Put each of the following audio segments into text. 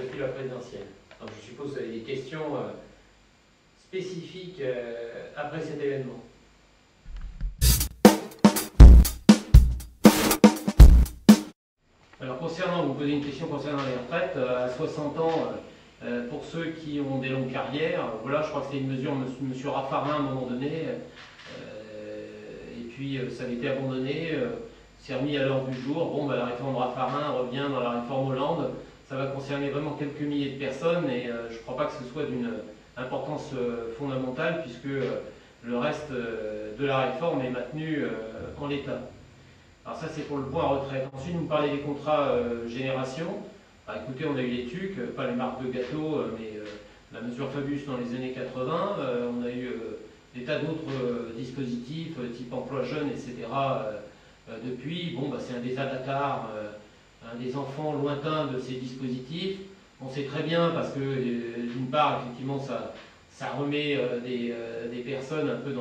depuis la présidentielle. Donc je suppose que vous avez des questions spécifiques après cet événement. Alors concernant, vous posez une question concernant les retraites, à 60 ans, pour ceux qui ont des longues carrières, voilà, je crois que c'était une mesure de M. Raffarin à un moment donné, et puis ça avait été abandonné, c'est remis à l'ordre du jour. Bon, la réforme Raffarin revient dans la réforme Hollande, ça va concerner vraiment quelques milliers de personnes, et je ne crois pas que ce soit d'une importance fondamentale, puisque le reste de la réforme est maintenu en l'état. Alors ça c'est pour le point retraite. Ensuite vous me parlez des contrats génération. Écoutez, on a eu les TUC, pas les marques de gâteaux, mais la mesure Fabius dans les années 80. On a eu des tas d'autres dispositifs, type emploi jeune, etc. Depuis, bon, c'est un des avatars, un des enfants lointains de ces dispositifs. On sait très bien parce que d'une part, effectivement, ça remet des personnes un peu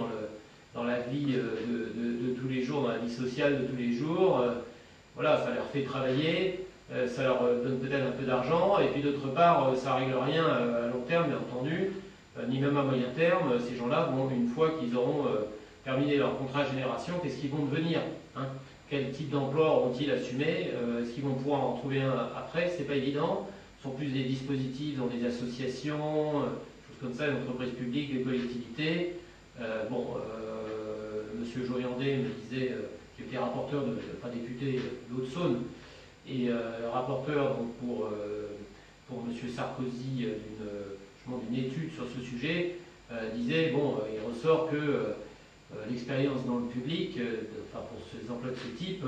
dans la vie de tous les jours, dans la vie sociale de tous les jours. Voilà, ça leur fait travailler, ça leur donne peut-être un peu d'argent, et puis d'autre part, ça ne règle rien à long terme, bien entendu, ni même à moyen terme. Ces gens-là, bon, une fois qu'ils auront terminé leur contrat génération, qu'est-ce qu'ils vont devenir, hein? Quel type d'emploi auront-ils assumé? Est-ce qu'ils vont pouvoir en trouver un après? C'est pas évident. Ce sont plus des dispositifs dans des associations, choses comme ça, des entreprises publiques, des collectivités. Monsieur Joyandet me disait, qui était rapporteur, enfin député d'Haute-Saône, et rapporteur donc, pour Monsieur Sarkozy d'une étude sur ce sujet, disait, bon, il ressort que l'expérience dans le public, enfin pour ces emplois de ce type,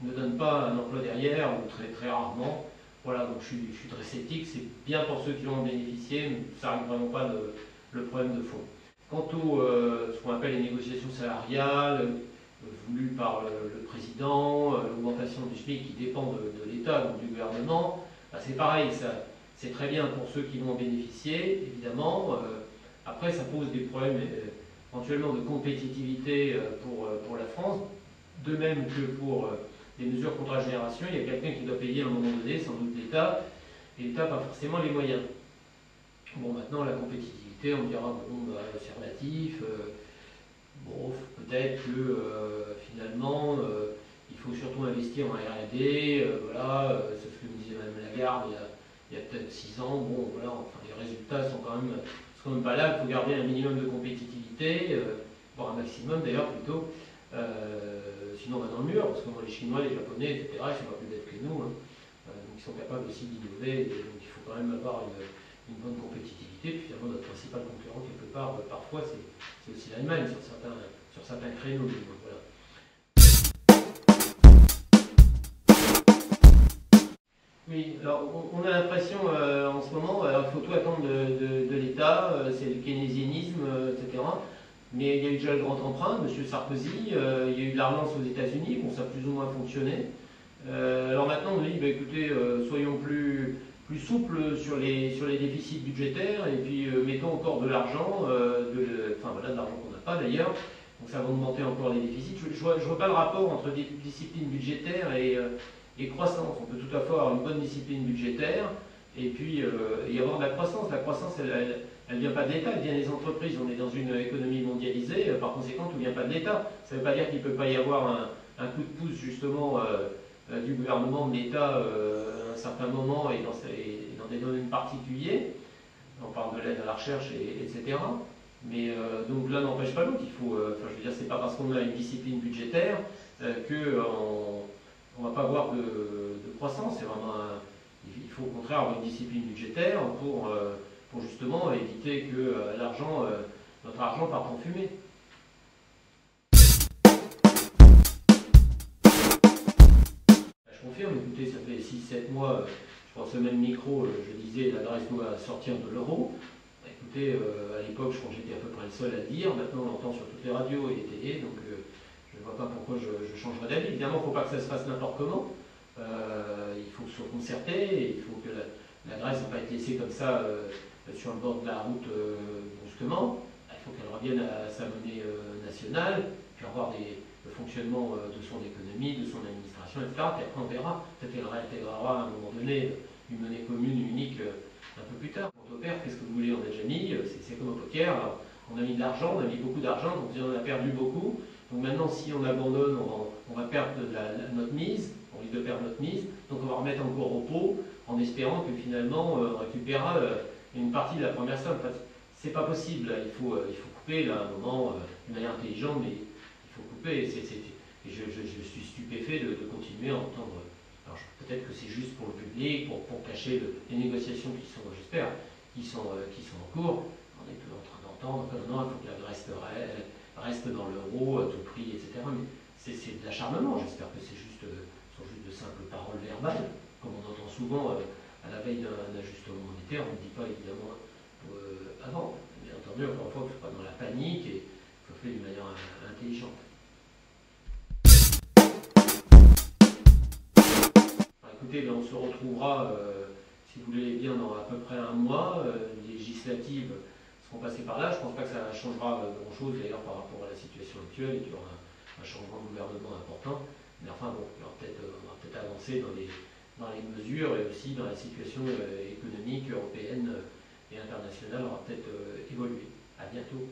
ne donne pas un emploi derrière, ou très, très rarement. Voilà, donc je suis très sceptique, c'est bien pour ceux qui vont en bénéficier, mais ça ne règle vraiment pas le problème de fond. Quant au ce qu'on appelle les négociations salariales, voulues par le président, l'augmentation du SMIC qui dépend de l'État, donc du gouvernement, c'est pareil, c'est très bien pour ceux qui vont en bénéficier, évidemment. Après, ça pose des problèmes éventuellement de compétitivité pour la France, de même que pour les mesures contre la génération. Il y a quelqu'un qui doit payer à un moment donné, sans doute l'État, et l'État n'a pas forcément les moyens. Bon, maintenant, la compétitivité, on me dira, bon, c'est relatif, bon, peut-être que finalement, il faut surtout investir en R&D, voilà, c'est ce que me disait Mme Lagarde il y a peut-être 6 ans. Bon, voilà, enfin, les résultats sont quand même pas là. Il faut garder un minimum de compétitivité, voire un maximum d'ailleurs plutôt, sinon on va dans le mur, parce que les Chinois, les Japonais, etc., ils sont pas plus bêtes que nous, hein. Donc ils sont capables aussi d'innover, donc il faut quand même avoir une bonne compétitivité. Puis finalement, notre principal concurrent, quelque part, parfois, c'est aussi l'Allemagne, sur certains créneaux. Voilà. Oui, alors on a l'impression en ce moment, il faut tout attendre de l'État, c'est le keynésianisme, etc. Mais il y a eu déjà le grand emprunt, M. Sarkozy, il y a eu de la relance aux États-Unis, bon, ça a plus ou moins fonctionné. Alors maintenant, on dit, écoutez, soyons plus souples sur les déficits budgétaires, et puis mettons encore de l'argent, enfin voilà, de l'argent qu'on n'a pas d'ailleurs, donc ça va augmenter encore les déficits. Je vois pas le rapport entre discipline budgétaire et croissance. On peut tout à fait avoir une bonne discipline budgétaire, et puis y avoir de la croissance. La croissance, elle ne vient pas de l'État, elle vient des entreprises. On est dans une économie mondialisée, par conséquent, tout ne vient pas de l'État. Ça ne veut pas dire qu'il ne peut pas y avoir un coup de pouce, justement, du gouvernement, de l'État, à un certain moment, et dans des domaines particuliers. On parle de l'aide à la recherche, etc. Mais donc l'un n'empêche pas l'autre. Il faut, je veux dire, c'est pas parce qu'on a une discipline budgétaire qu'on ne va pas avoir de croissance. C'est vraiment il faut au contraire avoir une discipline budgétaire pour justement éviter que notre argent parte en fumée. Je confirme, écoutez, ça fait 6-7 mois, je pense au même micro, je disais la Grèce doit sortir de l'euro. Écoutez, à l'époque, je crois que j'étais à peu près le seul à le dire. Maintenant, on l'entend sur toutes les radios et les télés, donc je ne vois pas pourquoi je changerais d'avis. Évidemment, il ne faut pas que ça se fasse n'importe comment. Il faut que ce soit concerté, il faut que la Grèce ne va pas être laissée comme ça sur le bord de la route brusquement. Il faut qu'elle revienne à sa monnaie nationale, puis avoir le fonctionnement de son économie, de son administration, etc. Puis après on verra, peut-être qu'elle réintégrera à un moment donné une monnaie commune, unique, un peu plus tard. Quand on perd, qu'est-ce que vous voulez? On a déjà mis, c'est comme au poker, alors, on a mis de l'argent, on a mis beaucoup d'argent, donc on a perdu beaucoup. Donc maintenant, si on abandonne, on va perdre notre mise, on risque de perdre notre mise, donc on va remettre encore au pot en espérant que finalement on récupérera une partie de la première somme. Enfin, c'est pas possible, là. Il faut couper là, à un moment, de manière intelligente, mais il faut couper. Et je suis stupéfait de continuer à entendre. Alors peut-être que c'est juste pour le public, pour cacher les négociations qui sont, j'espère, qui sont en cours. On est en train d'entendre que non, il faut que la Grèce reste dans l'euro à tout prix, etc. Mais c'est de l'acharnement. J'espère que c'est sont juste de simples paroles verbales, comme on entend souvent à la veille d'un ajustement monétaire. On ne dit pas évidemment avant. Bien entendu, encore une fois, il ne faut pas dans la panique et il faut faire d'une manière intelligente. Alors, écoutez, on se retrouvera, si vous voulez bien, dans à peu près un mois. Les législatives seront passées par là. Je ne pense pas que ça changera grand-chose d'ailleurs par rapport à la situation actuelle et qu'il y aura un changement de gouvernement important. Mais enfin bon, on va peut-être avancer dans les mesures et aussi dans la situation économique européenne et internationale aura peut-être évolué. À bientôt.